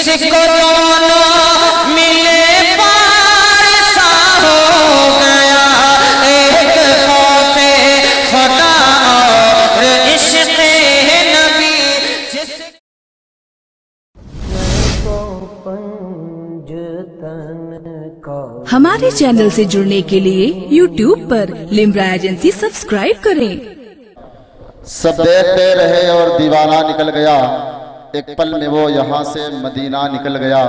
जिसको दोनों मिले पार सा हो गया, एक खौफे खुदा और इश्क़ नबी। हमारे चैनल से जुड़ने के लिए YouTube पर लिम्रा एजेंसी सब्सक्राइब करें। सब देखते रहे और दीवाना निकल गया, एक पल में वो यहाँ से मदीना निकल गया।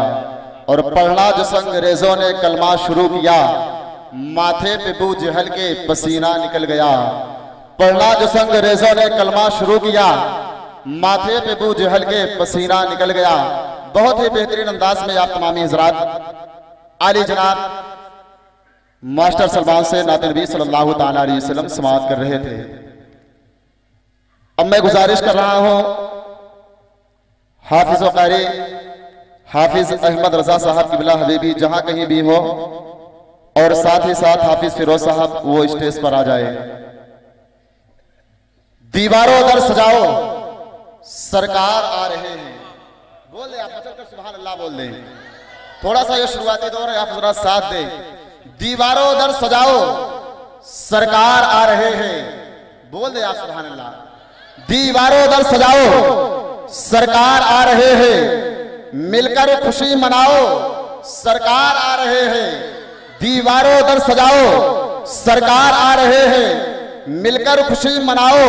और पढ़ना जिस अंग्रेजों ने कलमा शुरू किया, माथे पे बू जहल के पसीना निकल गया। पढ़ना जिस अंग्रेजों ने कलमा शुरू किया, माथे पे बू जहल के पसीना निकल गया। बहुत ही बेहतरीन अंदाज में आप तमामी हजरात आली जनाब मास्टर सलमान से नात नबी सल्लल्लाहु ताला अलैहि वसल्लम समाअत कर रहे थे। अब मैं गुजारिश कर रहा हूं हाफिज व कारी हाफिज अहमद रजा साहब किबला हबीबी जहां कहीं भी हो, और साथ ही साथ हाफिज फिरोज साहब वो स्टेज पर आ जाए। दीवारों दर सजाओ सरकार आ रहे हैं। बोल दे आप, चलकर सुभान अल्लाह बोल दे। थोड़ा सा ये शुरुआती दौर है, आप जरा साथ दे। दीवारों दर सजाओ सरकार आ रहे हैं। बोल दे आप सुभान अल्लाह। दीवारों दर सजाओ सरकार आ रहे हैं, मिलकर खुशी मनाओ सरकार आ रहे हैं। दीवारों दर सजाओ सरकार आ रहे हैं, मिलकर खुशी मनाओ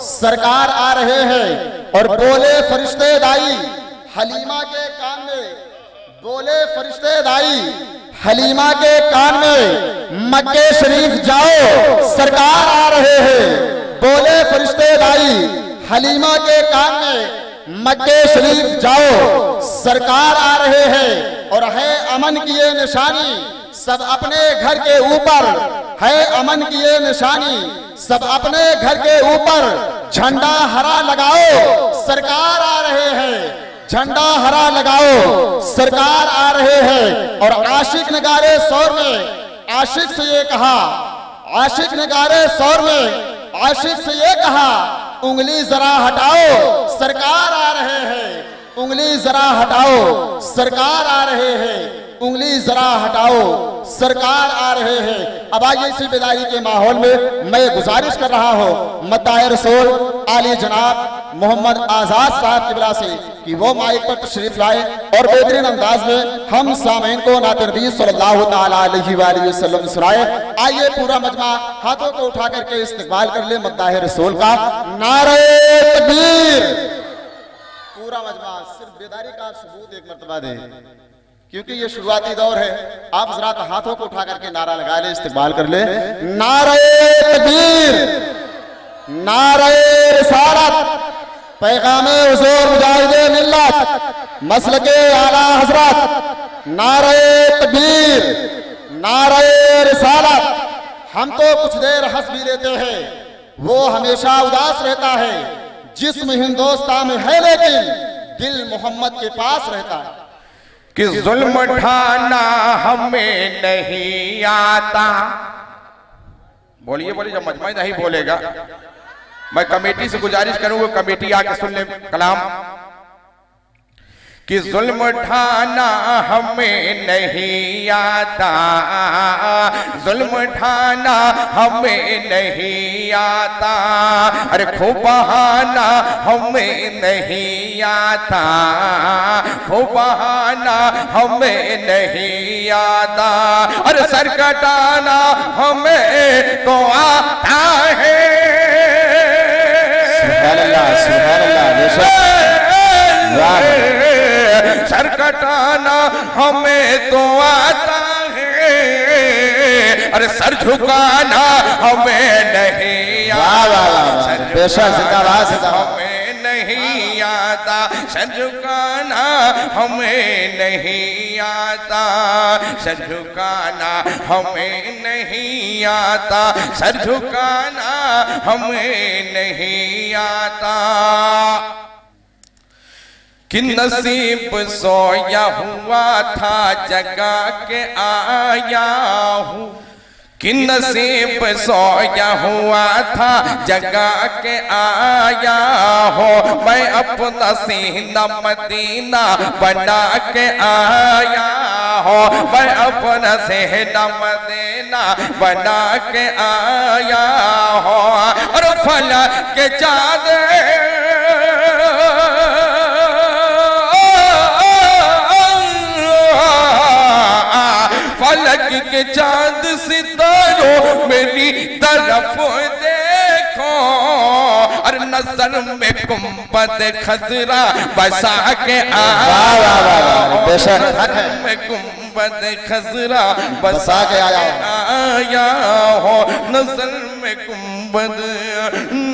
सरकार आ रहे हैं। और बोले फरिश्ते दाई हलीमा के कान में, बोले फरिश्ते दाई हलीमा के कान में, मक्के शरीफ जाओ सरकार आ रहे हैं। बोले फरिश्ते दाई हलीमा के कान में, मक्के शरीफ जाओ सरकार आ रहे हैं। और है अमन की ये निशानी सब अपने घर के ऊपर, है अमन की ये निशानी सब अपने घर के ऊपर। झंडा हरा लगाओ सरकार आ रहे हैं, झंडा हरा लगाओ सरकार आ रहे हैं। और आशिक नगारे शौर में आशिक से ये कहा, आशिक नगारे शौर में आशिक से ये कहा, उंगली जरा हटाओ सरकार आ रहे हैं। उंगली जरा हटाओ सरकार आ रहे हैं, उंगली जरा हटाओ सरकार आ रहे हैं। अब आइए इसी बेदारी के माहौल में मैं गुजारिश कर रहा हूँ मद्दाए रसूल आली जनाब मोहम्मद आजाद साहब किबला से कि वो माइक पर तशरीफ लाए और बेहतरीन अंदाज में हम सामीन को नात नबी सल्लल्लाहु ताला अलैहि वसल्लम सुनाए। आइए पूरा मजमा हाथों को उठा करके इस्तकबाल कर ले मद्दाए रसूल का। नारे तकबीर। पूरा मजमा सिर्फ बेदारी का सबूत एक मर्तबा दे, क्योंकि ये शुरुआती दौर है। आप जरा हाथों को उठा करके नारा लगा ले, इस्तेमाल कर ले। नारे तकबीर, नारे रिसालत, पैगामे हुजूर मुजाहिदे मिल्लत मसलके आला हजरत। नारे तकबीर, नारे रिसालत। हम तो कुछ देर हंस भी लेते हैं, वो हमेशा उदास रहता है। जिस्म हिंदुस्तान में है लेकिन दिल मोहम्मद के पास रहता है। कि जुल्म ढाना हमें नहीं आता। बोलिए बोलिए, जब मजमा नहीं बोलेगा मैं कमेटी से गुजारिश करूंगा, कमेटी आके सुन ले कलाम। कि जुल्म ढाना हमें नहीं आता, जुल्म ढाना हमें नहीं आता। अरे खूब बहाना हमें नहीं आता, खूब बहाना हमें नहीं आता। अरे सर कटाना हमें तो आता है। सुभान अल्लाह, सुभान अल्लाह। सर कटाना हमें तो आता है, अरे सर झुकाना हमें नहीं आता। सर हमें नहीं आता, सर झुकाना हमें नहीं आता। सर झुकाना हमें नहीं आता, सर झुकाना हमें नहीं आता। कि नसीब सोया हुआ था जगा के आया हूँ, कि नसीब सोया हुआ था जगा के आया हो, मैं अपना सीना मदीना बना के आया हो, मैं अपना सीना मदीना बना के आया हो। और फलक के चाँद फलक के चांद सितारों मेरी तरफ देखो, और नजर में गुंबद खजरा बसा के आया, नजर में गुंबद खजरा बसा के आया हो, नजर में गुंबद,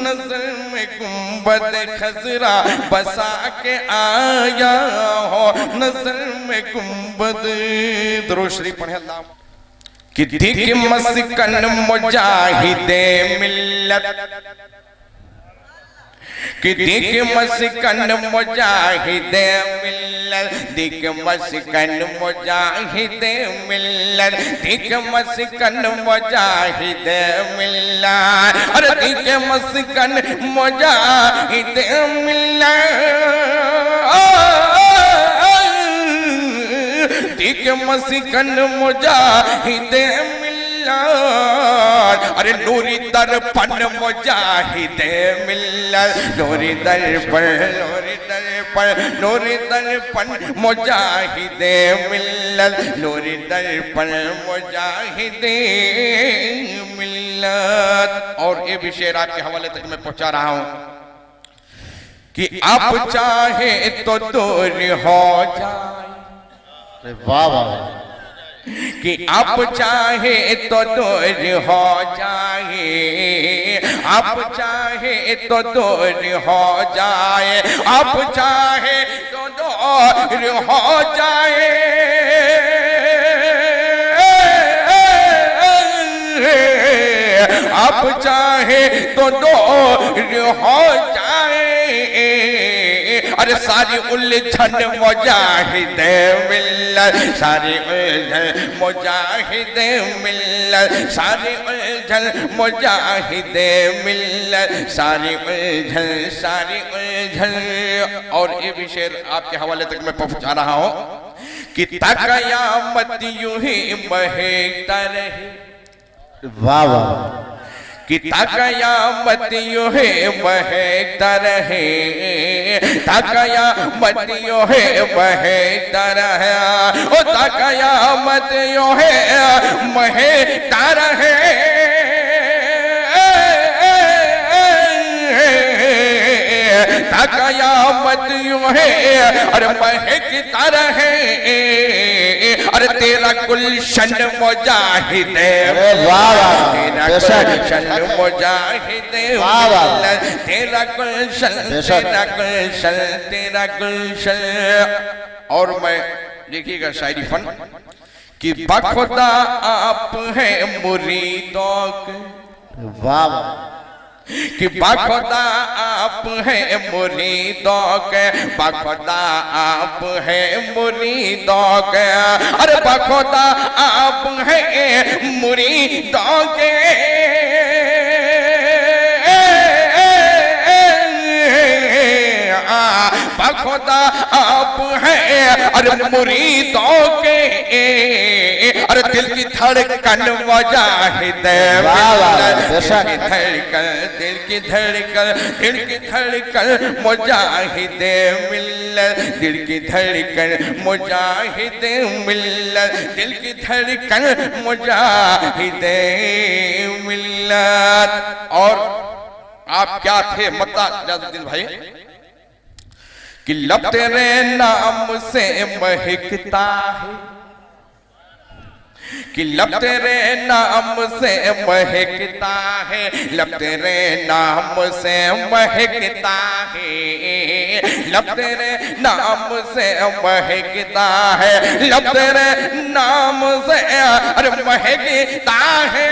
नजर में गुंबद खजरा बसा के आया हो, नजर में गुंबद। दुरूद शरीफ पढ़े अल्लाह। कि दिख मस्कन मुजाहिदे मिल्लत, कि दिख मस्कन मुजाहिदे मिल्लत, दिख मस्कन मुजाहिदे मिल्लत, दिख मस्कन मुजाहिदे मिल्लत, अरे दिख मस्कन मुजाहिदे मिल्लत, दिख मस्कन मुजाहिदे मिल्लत, अरे नूरी दर्पण मुजाहिदे मिल्लत, नूरी दर्पण, नूरी दर्पण, नूरी दर्पण मुजाहिदे मिल्लत, नूरी दर्पण मुजाहिदे मिल्लत। और ये भी शेर आपके हवाले तक मैं पहुंचा रहा हूं कि आप चाहे तो दूर हो जाए, वाह वाह, कि आप चाहे तो दूर हो जाए, आप चाहे तो दूर हो जाए, आप चाहे तो दूर हो जाए, आप चाहे तो दूर हो जाए, अरे सारी उलझन मुजाहिदे मिल्लत, सारी उलझन मुजाहिदे मिल्लत, सारी उलझन मुजाहिदे मिल्लत, सारी उलझन, सारी उलझन। और ये भी शेर आपके हवाले तक मैं पहुंचा रहा हूं कि तक़यामत यूं ही बहता रहे, वाह वाह, कि तक़यामत यूं ही बहता रहे, तक़यामत यूं ही बहता रहे, ओ तक़यामत यूं ही बहता रहे, तक़यामत यूं ही अरे बहता रहे, अरे तेरा गुलशन मुजाहिदे, तेरा गुलशन मुजाहिदे मिल्लत, तेरा गुलशन, तेरा गुलशन, तेरा गुलशन। और मैं देखिएगा शायरी फन कि बखुदा आप हैं मुरीदों के, वाह वाह, कि बखुदा आप हैं मुरीदों के, बखुदा आप हैं मुरीदों के, अरे बखुदा आप हैं मुरीदों के, बखुदा आप हैं अरे मुरीदों के, अरे दिल की धड़कन मुजाहिदे धड़कन, दिल की धड़कन, दिल की धड़कन मुजाहिदे मिल्लत, दिल की धड़कन मुजाहिदे मिल्लत, दिल की धड़कन मुजाहिदे मिल्लत। और आप क्या थे मत्ता इजाजुद्दीन भाई कि लब तेरे नाम से महकता है, कि लब तेरे नाम से महकता है, लब तेरे नाम से महकता है, लब तेरे नाम से महकता है, लब तेरे नाम से अरे महकता है,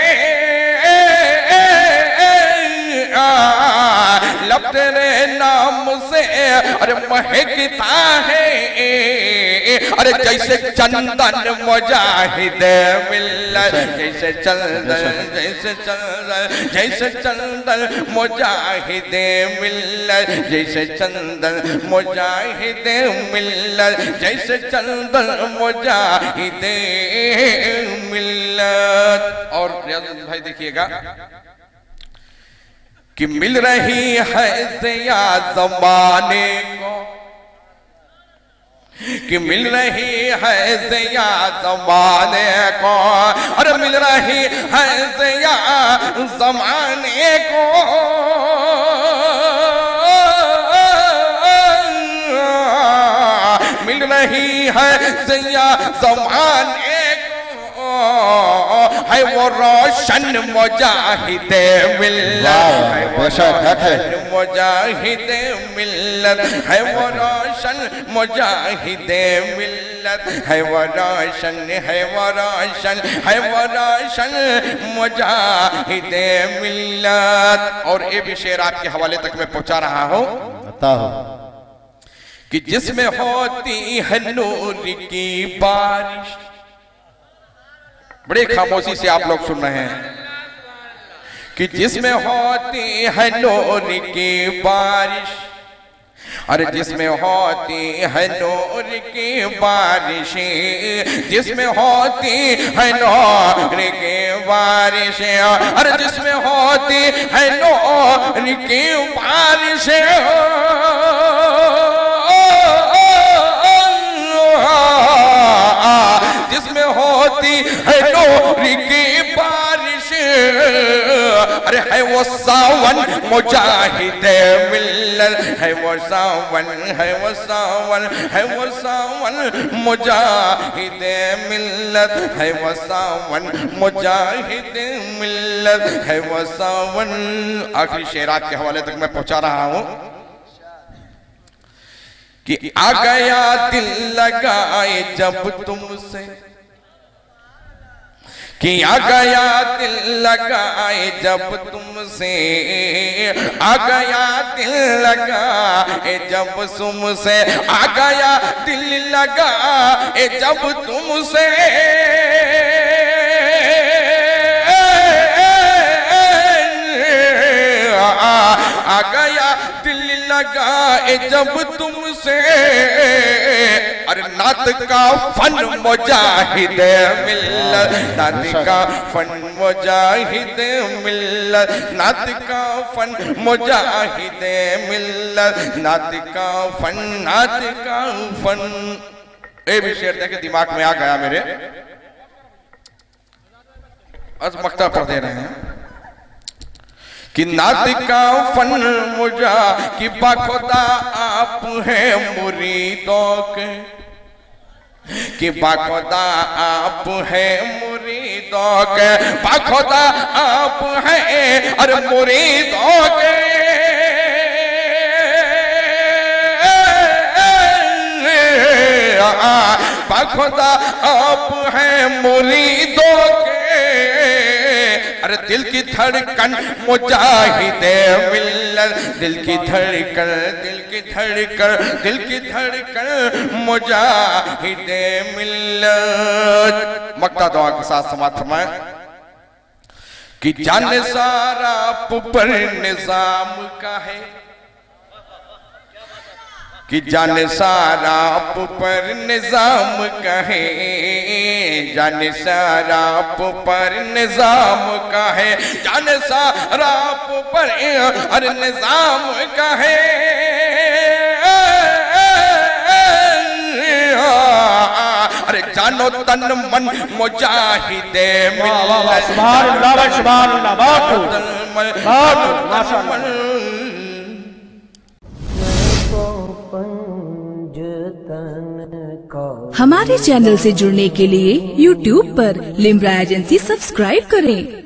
लब लब तेरे नाम से अरे महकता है, अरे जैसे चंदन मुजाहिद मिल्लत, जैसे चंदन जैसे चंदन जैसे चंदन मुजाहिद मिल्लत, जैसे चंदन मुजाहिद मिल्लत, जैसे चंदन मुजाहिद मिल्लत। और भाई देखिएगा कि मिल रही है ज़िया ज़माने को, कि मिल रही है ज़िया ज़माने को, और मिल रही है ज़िया ज़माने को, मिल रही है ज़िया ज़माने को, है वो रोशन मुजाहिद मिल्लत, है वो रोशन मुजाहिद मिल्लत, है वो रोशन मुजाहिद मिल्लत, है वो रोशन है वो रोशन है वो रोशन मुजाहिद मिल्लत। और ये भी शेर आपके हवाले तक मैं पहुंचा रहा हूं कि जिसमें होती है नूर की बारिश, बड़े खामोशी से आप लोग सुन रहे हैं, कि जिसमें होती है नूर की बारिश, अरे जिसमें होती है नूर की बारिश, जिसमें होती है नूर की बारिश, अरे जिसमें होती है नूर की बारिश, जिसमें होती है नूर की बारिश, अरे है वो सावन मुजाहिद मिल्लत, है वो सावन है वो सावन है वो सावन मुजाहिद मिल्लत, है वो सावन मुजाहिद मिल्लत, है वो सावन। आखिरी शेरात के हवाले तक मैं पहुंचा रहा हूं कि आ गया दिल लगाए जब तुमसे, कि आ गया दिल लगाए जब तुमसे, आ गया दिल लगाए जब तुमसे, आ गया दिल लगाए जब तुमसे, आ गया दिल लगाए जब तुमसे, अरे नात का फन मुजाहिद मिल्लत, नात का फन मुजाहिद मिल्लत, नात का फन मुजाहिद मिल्लत, नात का फन नात का फन। ये भी शेर देखे दिमाग में आ गया मेरे, आज मक्ता पढ़ दे रहे हैं कि नात का फन मुजा कि बाखुदा आप हैं मुरीदों के, कि बाखुदा आप हैं मुरीदों के, बाखुदा आप हैं अरे मुरीदों के, बाखुदा आप हैं मुरीदों के, अरे दिल की धड़कन मुजाहिद मिल्लत, दिल की धड़कन दिल की धड़कन दिल की धड़कन मुजाहिद मिल्लत। मक्ता दुआ के साथ समाप्त फरमाएं कि जाने सारा पर निजाम का है, कि जाने सारा पर निजाम का है, जाने सारा पर निजाम का है, जाने सारा पर अरे निजाम का है, अरे जानो तन मन मुजाहिद मिल्लत, सुभान अल्लाह सुभान अल्लाह। हमारे चैनल से जुड़ने के लिए YouTube पर लिम्रा एजेंसी सब्सक्राइब करें।